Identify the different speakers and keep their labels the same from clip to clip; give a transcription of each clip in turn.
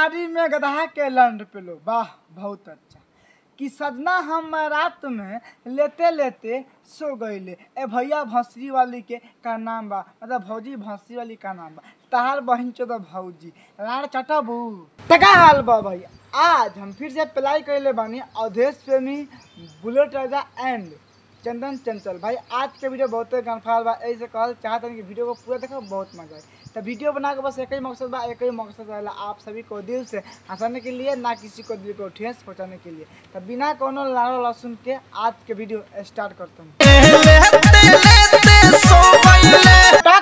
Speaker 1: गाड़ी में गधा के लंड पे लो। वाह बहुत अच्छा। कि सजना हम रात में लेते लेते सो गईले। ए भैया भंसरी वाली के का नाम बा, मतलब भौजी भंसरी वाली का नाम बा। तहार बहन चोद भौजी लाड़ चटबू तका हाल बा भैया। आज हम फिर से प्लाई कैले बानी अवधेश प्रेमी, bullet Raja and Chandan Chanchal भाई। आज के वीडियो बहुत गनफार बा, ऐसे कहल चाहते हैं कि वीडियो को पूरा देखो, बहुत मजा आए। तो वीडियो बना के बस एक ही मकसद बा, एक ही मकसद रहेला आप सभी को दिल से हंसाने के लिए, ना किसी को दिल को ठेस पहुंचाने के लिए। तो बिना कोनो लाड़ो लहसुन के आज के वीडियो स्टार्ट करते हैं।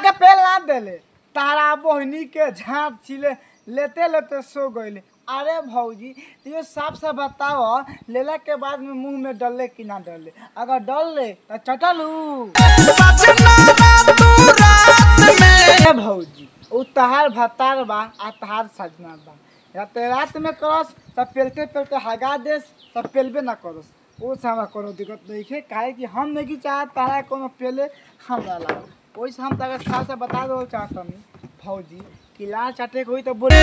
Speaker 1: के पेल ना देले तारा बहनी के झाँप छिले लेते लेते सो गईले। अरे भौजी ये साफ साफ बताओ, लेला के बाद में मुंह में डले कि ना डले? अगर डल ले तो चटलू भौजी उ तहार भतार बा आ तहार सजना बा। या ते रात में करस तब पेलते पेलते हगा देस तब पेलबे ना करस। वो से हमारा कोनो दिक्कत नहीं है, काहे कि हम नहीं चाहत तारा कोनो पेले हमरा ला। वैसे हम तक साफ से बता दो चाहता हूँ भौजी कि लाल चाटे कोई तो बोले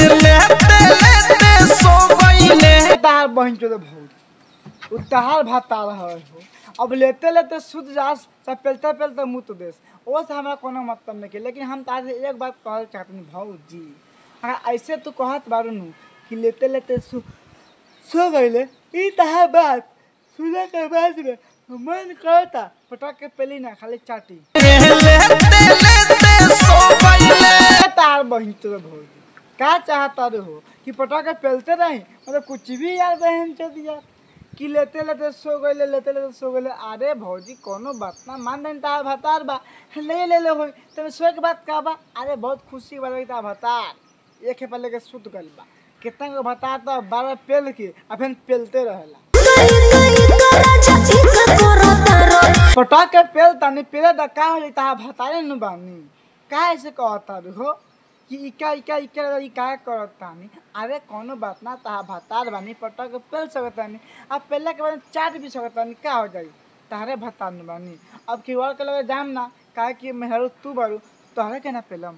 Speaker 1: तार बहन चोद भौजी उ तहार भतार हो। अब लेते लेते शुद्ध जास सब पेलते पेलते मुँह तो देश। वो से हमारा कोनो मतलब नहीं है, लेकिन हम तार से एक बात कहल चाहते हैं भौजी। अगर ऐसे तो कहत बारू नु कि लेते लेते सो गईले, ई तहार बात सुने के बाद में मन करता पटक के पेली ना खाली चाटी तार बहन तो भौजी क्या चाहता रे हो कि पटक के पेलते रही, मतलब कुछ भी यार बहन चो दिया कि लेते लेते सो गईले, लेते लेते सो गईले। अरे भौजी कोनो बात ना मान दें तार भतार बा ले हो तब सो के बात का बा। अरे बहुत खुशी वाला तार भतार एक पहले के सुत गल बा, कितना को भतार तो बारह पेल के फिर पेलते रहेला। पटक के पेल तानी पेले दा का हो जाता भतारे न बानी। का ऐसे कहता रे हो कि इका इका इका इका करतानी? अरे कोनो बात ना ता भतार बानी पटक के पेल सकतानी, अब पेले के बाद चाट भी सकतानी, का हो जाई तारे भतार न बानी। अब की और के लगे जाम ना काहे कि मेहरू तू बारू तोहरे के ना पेलम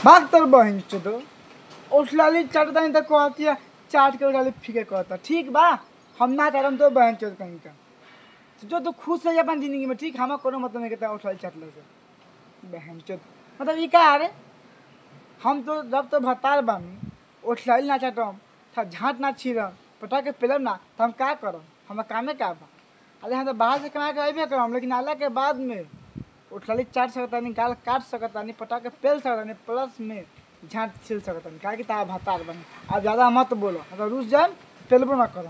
Speaker 1: भाग तर बहन चोदो उठलाली चाटतानी त कहतिया चाट के उठाली फीके कहता। ठीक बा हम ना चाटम तो बहन चोद कहीं का जो तो खुश है अपन जिंदगी में, ठीक हमारा कोनो मतलब नहीं कहता उठलाली चाटले से बहन चोद। मतलब ये का अरे हम तो जब तो भतार बानी उठलाली ना चाटम था झाँट ना छीरम पटा के पेलम ना तो हम का करम? हमारा कामे का बा? अरे हम तो बाहर से कमा के अबे करम, लेकिन आला के बाद में उठलाली चाट सकतानी, गाल काट सकतानी, पटा के पेल सकतानी, प्लस में झाँट छिल सकतानी, काहे कि तारा भतार बनी। अब ज्यादा मत बोलो, अगर रुस जाए पेलबो ना करो।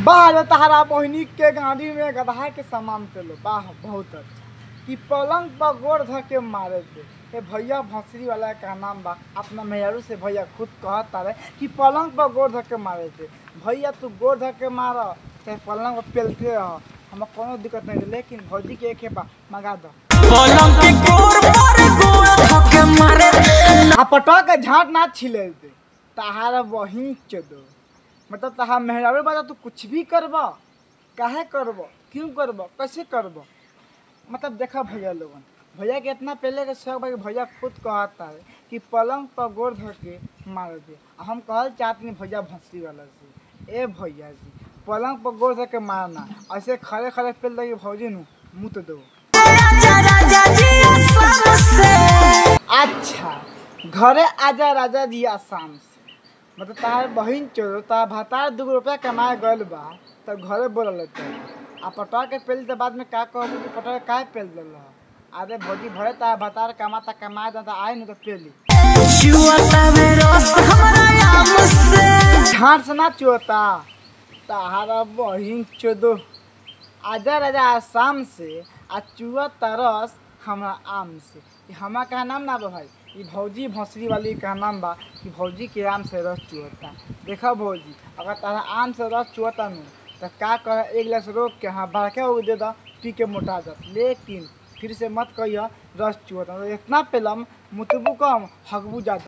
Speaker 1: बाहर तारा बहनी के गाड़ी में गधा के सामान पेलो। वाह बहुत अच्छा। कि पलंग पर गोड़ धर के मारे थे। ये भैया भंसरी वाला का नाम बा, अपना मेहरू से भैया खुद कहता रहे कि पलंग पर गोड़ धर के मारे थे। भैया तू गोड़ धर के मार चाहे पलंग पर पेलते रह, हमें कोनो दिक्कत नहीं, लेकिन भौजी के एक बा मंगा दो पटा के झाँट ना छिले दे तहारा बहिन चोदो। मतलब तहार मेहरारू बाजा तू कुछ भी करबा, काहे करबो, क्यों करबो, कैसे करबो? मतलब देखा भैया लोगन, भैया के इतना पहले के शौक भाई भैया खुद कहता है कि पलंग पर गोड़ धर के मार दे। हम कहल चाहते हैं भैया भंसरी वाला से, ए भैया जी पलंग पर गोड़ धर के मारना, ऐसे खड़े खड़े पेल दे भौजी नु मुँह तो दो। अच्छा घरे आजा राजा जी आसाम से, मतलब तार बहिन चोरो तार भतार 2 रुपया कमाए गल बा तो घरे बोल लेते आ पटा के पेल के बाद में का कहबू कि पटा के काहे पेल दिल? अरे भौजी भरे तार भतार कमाता कमाए जाता आए न तो पेली झाँट से ना चुता तारा बहिन चोदो। आजा राजा आसाम से आ चुआ तरस हमारा आम से। हमारा का नाम ना बा भाई, ये भौजी भंसरी वाली का नाम बा कि भौजी के आम से रस चुहता। देखा भौजी अगर तारा आम से रस चुहता नु तो का कर एक गिलास रोक के हाँ बड़का हो दे दा पी के मोटा जा, लेकिन फिर से मत कहिए रस चुहता। इतना पेलम मुतबू कम हगबू जा।